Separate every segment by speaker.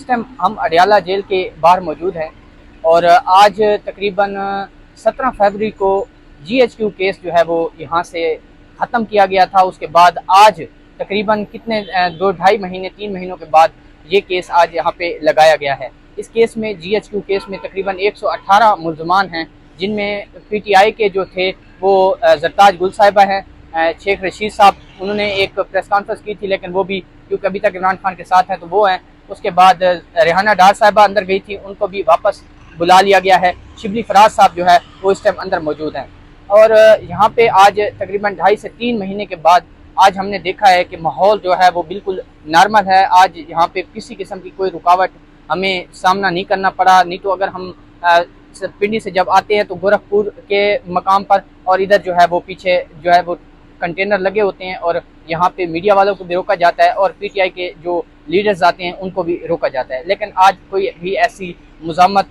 Speaker 1: Time हम Adiala jail के बाहर मौजूद हैं और आज तकरीबन 17 फरवरी को GHQ केस जो है वो यहाँ से ख़त्म किया गया था। उसके बाद आज तकरीबन कितने 2-2.5 महीने 3 महीनों के बाद ये केस आज यहाँ पे लगाया गया है। इस केस में GHQ केस में तकरीबन 118 मुल्ज़मान हैं, जिनमें PTI के जो थे वो ज़रताज गुल साहिबा हैं, शेख रशीद साहब, उन्होंने एक प्रेस कॉन्फ्रेंस की थी लेकिन वो भी क्योंकि अभी तक इमरान खान के साथ हैं तो वो हैं। उसके बाद रेहाना डार साहिबा अंदर गई थी, उनको भी वापस बुला लिया गया है। शिबली फराज साहब जो है वो इस टाइम अंदर मौजूद हैं और यहाँ पे आज तकरीबन 2.5 से 3 महीने के बाद आज हमने देखा है कि माहौल जो है वो बिल्कुल नॉर्मल है। आज यहाँ पे किसी किस्म की कोई रुकावट हमें सामना नहीं करना पड़ा। नहीं तो अगर हम पिंडी से जब आते हैं तो गोरखपुर के मकाम पर और इधर जो है वो पीछे जो है वो कंटेनर लगे होते हैं और यहाँ पे मीडिया वालों को भी रोका जाता है और PTI के जो लीडर्स आते हैं उनको भी रोका जाता है। लेकिन आज कोई भी ऐसी मुज़ामत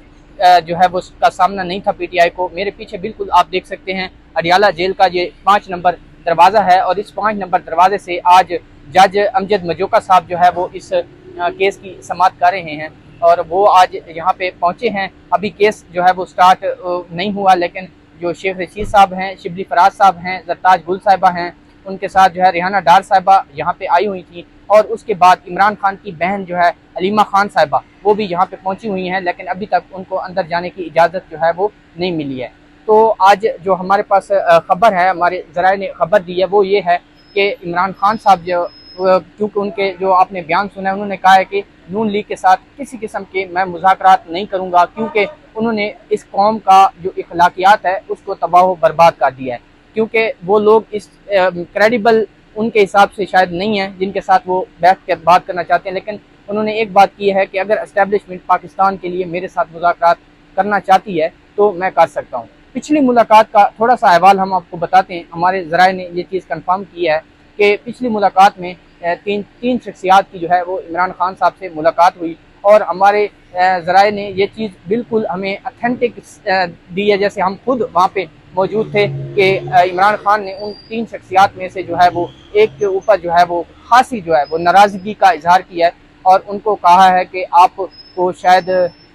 Speaker 1: जो है वो उसका सामना नहीं था PTI को। मेरे पीछे बिल्कुल आप देख सकते हैं अडियाला जेल का ये 5 नंबर दरवाज़ा है और इस 5 नंबर दरवाजे से आज जज अमजद मजोका साहब जो है वो इस केस की समाअत कर रहे हैं और वो आज यहाँ पे पहुँचे हैं। अभी केस जो है वो स्टार्ट नहीं हुआ, लेकिन जो शेख रशीद साहब हैं, शिबली फराज साहब हैं, ज़रताज गुल साहिबा हैं, उनके साथ जो है रेहाना डार साहिबा यहाँ पे आई हुई थी और उसके बाद इमरान खान की बहन जो है अलीमा खान साहिबा वो भी यहाँ पे पहुँची हुई हैं, लेकिन अभी तक उनको अंदर जाने की इजाज़त जो है वो नहीं मिली है। तो आज जो हमारे पास खबर है, हमारे ज़राए ने खबर दी है वो ये है कि इमरान खान साहब जो क्योंकि उनके जो आपने बयान सुना है, उन्होंने कहा है कि नून लीग के साथ किसी किस्म के मैं मुज़ाकरात नहीं करूँगा क्योंकि उन्होंने इस कौम का जो इखलाकियात है उसको तबाह बर्बाद कर दिया है। क्योंकि वो लोग इस क्रेडिबल उनके हिसाब से शायद नहीं है जिनके साथ वो बैठ कर बात करना चाहते हैं। लेकिन उन्होंने एक बात की है कि अगर एस्टेब्लिशमेंट पाकिस्तान के लिए मेरे साथ मुज़ाकरात करना चाहती है तो मैं कर सकता हूँ। पिछली मुलाकात का थोड़ा सा अहवाल हम आपको बताते हैं। हमारे ज़राए ने ये चीज़ कन्फर्म की है कि पिछली मुलाकात में तीन शख्सियात की जो है वो इमरान खान साहब से मुलाकात हुई और हमारे ज़राए ने ये चीज़ बिल्कुल हमें अथेंटिक दी है, जैसे हम खुद वहाँ पे मौजूद थे कि इमरान खान ने उन 3 शख्सियात में से जो है वो एक के ऊपर जो है वो खासी जो है वो नाराज़गी का इजहार किया है और उनको कहा है कि आपको शायद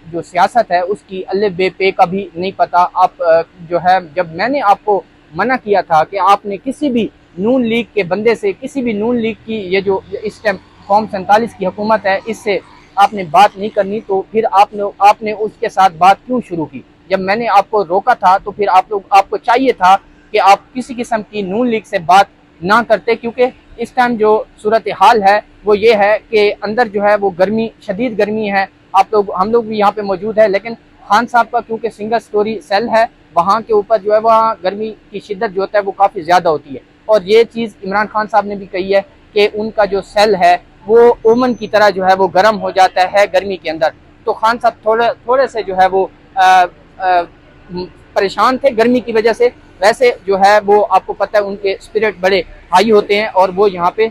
Speaker 1: जो सियासत है उसकी अल्ले बे पे का भी नहीं पता। आप जो है जब मैंने आपको मना किया था कि आपने किसी भी नून लीग के बंदे से, किसी भी नून लीग की ये जो इस टाइम कौम 47 की हुकूमत है इससे आपने बात नहीं करनी, तो फिर आपने उसके साथ बात क्यों शुरू की? जब मैंने आपको रोका था तो फिर आपको चाहिए था कि आप किसी किस्म की नून लीग से बात ना करते, क्योंकि इस टाइम जो सूरत हाल है वो ये है कि अंदर जो है वो गर्मी, शदीद गर्मी है। हम लोग भी यहाँ पे मौजूद है, लेकिन खान साहब का क्योंकि सिंगल स्टोरी सेल है, वहाँ के ऊपर जो है वहाँ गर्मी की शिद्दत जो होता है वो काफ़ी ज़्यादा होती है। और ये चीज़ इमरान खान साहब ने भी कही है कि उनका जो सेल है वो ओमन की तरह जो है वो गर्म हो जाता है गर्मी के अंदर। तो खान साहब थोड़े से जो है वो परेशान थे गर्मी की वजह से। वैसे जो है वो आपको पता है उनके स्पिरिट बड़े हाई होते हैं और वो यहाँ पे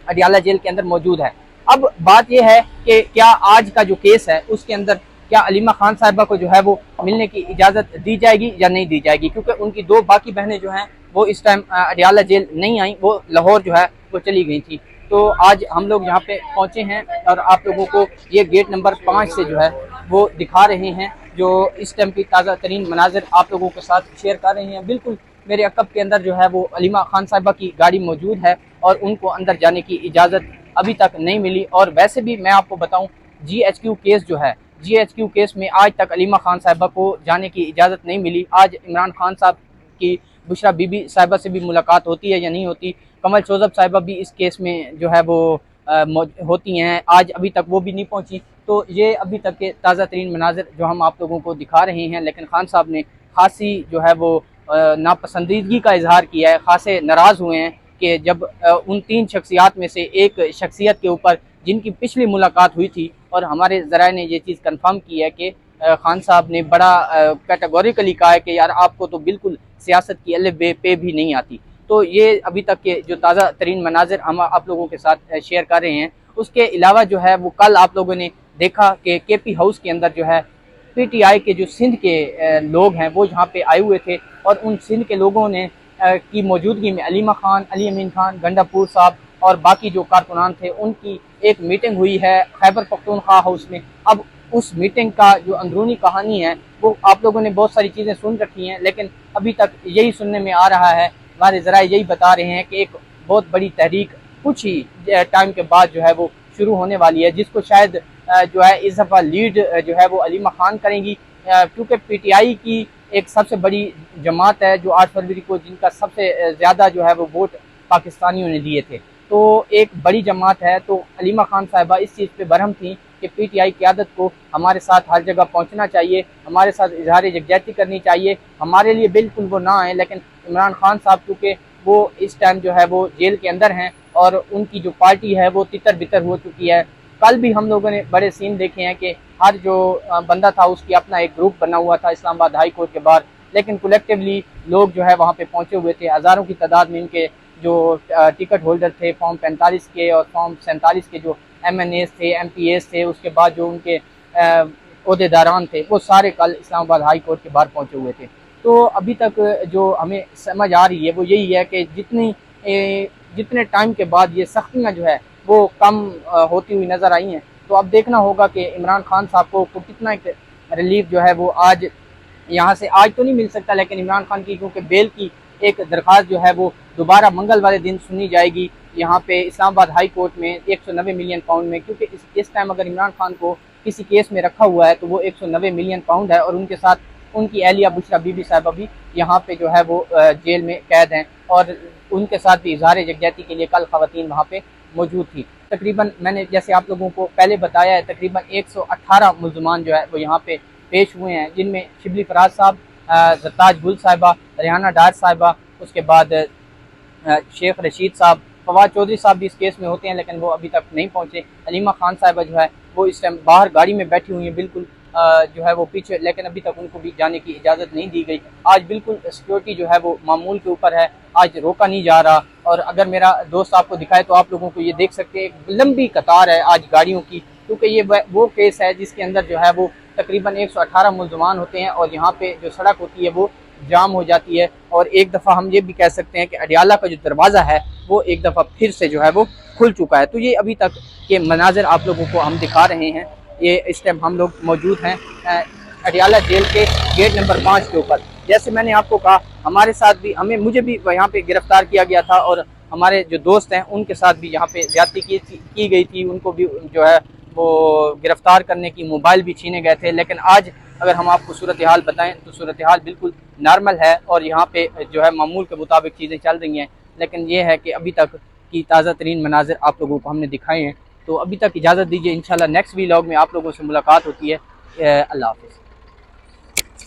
Speaker 1: अडियाला जेल के अंदर मौजूद है। अब बात यह है कि क्या आज का जो केस है उसके अंदर क्या अलीमा खान साहिबा को जो है वो मिलने की इजाज़त दी जाएगी या नहीं दी जाएगी, क्योंकि उनकी 2 बाकी बहनें जो हैं वो इस टाइम अडियाला जेल नहीं आई, वो लाहौर जो है वो चली गई थी। तो आज हम लोग यहाँ पे पहुँचे हैं और आप लोगों को ये गेट नंबर 5 से जो है वो दिखा रहे हैं, जो इस टाइम की ताज़ा तरीन मनाजिर आप लोगों के साथ शेयर कर रहे हैं। बिल्कुल मेरे अकब के अंदर जो है वो अलीमा खान साहिबा की गाड़ी मौजूद है और उनको अंदर जाने की इजाज़त अभी तक नहीं मिली। और वैसे भी मैं आपको बताऊं, GHQ केस जो है, GHQ केस में आज तक अलीमा खान साहिबा को जाने की इजाज़त नहीं मिली। आज इमरान खान साहब की बुशरा बीबी साहिबा से भी मुलाकात होती है या नहीं होती, कमल शोजब साहिबा भी इस केस में जो है वो होती हैं, आज अभी तक वो भी नहीं पहुंची। तो ये अभी तक के ताज़ा तरीन मनाजिर जो हम आप लोगों को दिखा रहे हैं। लेकिन खान साहब ने खासी जो है वो नापसंदीदगी का इजहार किया है, खासे नाराज़ हुए हैं कि जब उन 3 शख्सियात में से एक शख्सियत के ऊपर जिनकी पिछली मुलाकात हुई थी, और हमारे ज़राए ने ये चीज़ कन्फर्म की है कि खान साहब ने बड़ा कैटेगोरिकली कहा है कि यार आपको तो बिल्कुल सियासत की अल्ले बे पे भी नहीं आती। तो ये अभी तक के जो ताज़ा तरीन मनाजिर हम आप लोगों के साथ शेयर कर रहे हैं। उसके अलावा जो है वो कल आप लोगों ने देखा कि KP हाउस के अंदर जो है PTI के जो सिंध के लोग हैं वो यहाँ पे आए हुए थे और उन सिंध के लोगों ने की मौजूदगी में अलीमा खान, अली अमीन खान, गंडापुर साहब और बाकी जो कारकुनान थे उनकी एक मीटिंग हुई है खैबर पख्तूनख्वा हाउस में। अब उस मीटिंग का जो अंदरूनी कहानी है वो आप लोगों ने बहुत सारी चीज़ें सुन रखी हैं, लेकिन अभी तक यही सुनने में आ रहा है, हमारे ज़राए यही बता रहे हैं कि एक बहुत बड़ी तहरीक कुछ ही टाइम के बाद जो है वो शुरू होने वाली है, जिसको शायद जो है इस दफ़ा लीड जो है वो अलीमा खान करेंगी, क्योंकि पीटीआई की एक सबसे बड़ी जमात है जो 8 फरवरी को जिनका सबसे ज़्यादा जो है वो वोट पाकिस्तानियों ने दिए थे, तो एक बड़ी जमात है। तो अलीमा खान साहिबा इस चीज़ पे बरहम थी कि पीटीआई क़यादत को हमारे साथ हर जगह पहुंचना चाहिए, हमारे साथ इजहार यकजहती करनी चाहिए, हमारे लिए बिल्कुल वो ना आए। लेकिन इमरान खान साहब क्योंकि वो इस टाइम जो है वो जेल के अंदर हैं और उनकी जो पार्टी है वो तितर बितर हो चुकी है। कल भी हम लोगों ने बड़े सीन देखे हैं कि हर जो बंदा था उसकी अपना एक ग्रुप बना हुआ था इस्लामाबाद हाई कोर्ट के बाहर, लेकिन कलेक्टिवली लोग जो है वहाँ पे पहुँचे हुए थे, हज़ारों की तादाद में इनके जो टिकट होल्डर थे फॉर्म 45 के और फॉर्म 47 के जो MNAs थे, MPAs थे, उसके बाद जो उनके अहदेदारान थे वो सारे कल इस्लामाबाद हाई कोर्ट के बाहर पहुँचे हुए थे। तो अभी तक जो हमें समझ आ रही है वो यही है कि जितने टाइम के बाद ये सख्तियाँ जो है वो कम होती हुई नज़र आई हैं, तो अब देखना होगा कि इमरान खान साहब को कितना एक रिलीफ जो है वो आज यहाँ से आज तो नहीं मिल सकता, लेकिन इमरान खान की क्योंकि बेल की एक दरख्वास्त जो है वो दोबारा मंगल वाले दिन सुनी जाएगी यहाँ पे इस्लामाबाद हाई कोर्ट में 190 मिलियन पाउंड में, क्योंकि इस टाइम अगर इमरान खान को किसी केस में रखा हुआ है तो वो 190 मिलियन पाउंड है, और उनके साथ उनकी एहलिया बुशरा बीबी साहिबा भी यहाँ पे जो है वो जेल में कैद हैं, और उनके साथ भी इजहार यकजहती के लिए कल खवातीन वहाँ पे मौजूद थी। तकरीबन मैंने जैसे आप लोगों को पहले बताया है तकरीबन 118 मुल्ज़मान जो है वो यहाँ पे पेश हुए हैं, जिनमें शिबली फराज साहब, ज़रताज गुल साहिबा, रेहाना डार साहिबा, उसके बाद शेख रशीद साहब, फवाद चौधरी साहब भी इस केस में होते हैं लेकिन वो अभी तक नहीं पहुँचे। अलीमा खान साहिबा जो है वो इस टाइम बाहर गाड़ी में बैठी हुई हैं बिल्कुल जो है वो पीछे, लेकिन अभी तक उनको भी जाने की इजाज़त नहीं दी गई। आज बिल्कुल सिक्योरिटी जो है वो मामूल के ऊपर है, आज रोका नहीं जा रहा, और अगर मेरा दोस्त आपको दिखाए तो आप लोगों को ये देख सकते हैं लंबी कतार है आज गाड़ियों की, क्योंकि ये वो केस है जिसके अंदर जो है वो तकरीबन 118 मुल्ज़मान होते हैं और यहाँ पे जो सड़क होती है वो जाम हो जाती है। और एक दफ़ा हम ये भी कह सकते हैं कि अडियाला का जो दरवाज़ा है वो एक दफ़ा फिर से जो है वो खुल चुका है। तो ये अभी तक के मनाजिर आप लोगों को हम दिखा रहे हैं। ये इस टाइम हम लोग मौजूद हैं अडियाला जेल के गेट नंबर 5 के ऊपर। जैसे मैंने आपको कहा हमारे साथ भी मुझे भी यहाँ पे गिरफ्तार किया गया था, और हमारे जो दोस्त हैं उनके साथ भी यहाँ पे ज्यादती की गई थी, उनको भी जो है वो गिरफ्तार करने की मोबाइल भी छीने गए थे। लेकिन आज अगर हम आपको सूरत हाल बताएं तो सूरत हाल बिल्कुल नॉर्मल है और यहाँ पे जो है मामूल के मुताबिक चीज़ें चल रही हैं। लेकिन ये है कि अभी तक की ताज़ा तरीन मनाजिर आप लोगों को हमने दिखाए हैं। तो अभी तक इजाज़त दीजिए, इंशाल्लाह नेक्स्ट वीलॉग में आप लोगों से मुलाकात होती है। अल्लाह हाफ़िज़।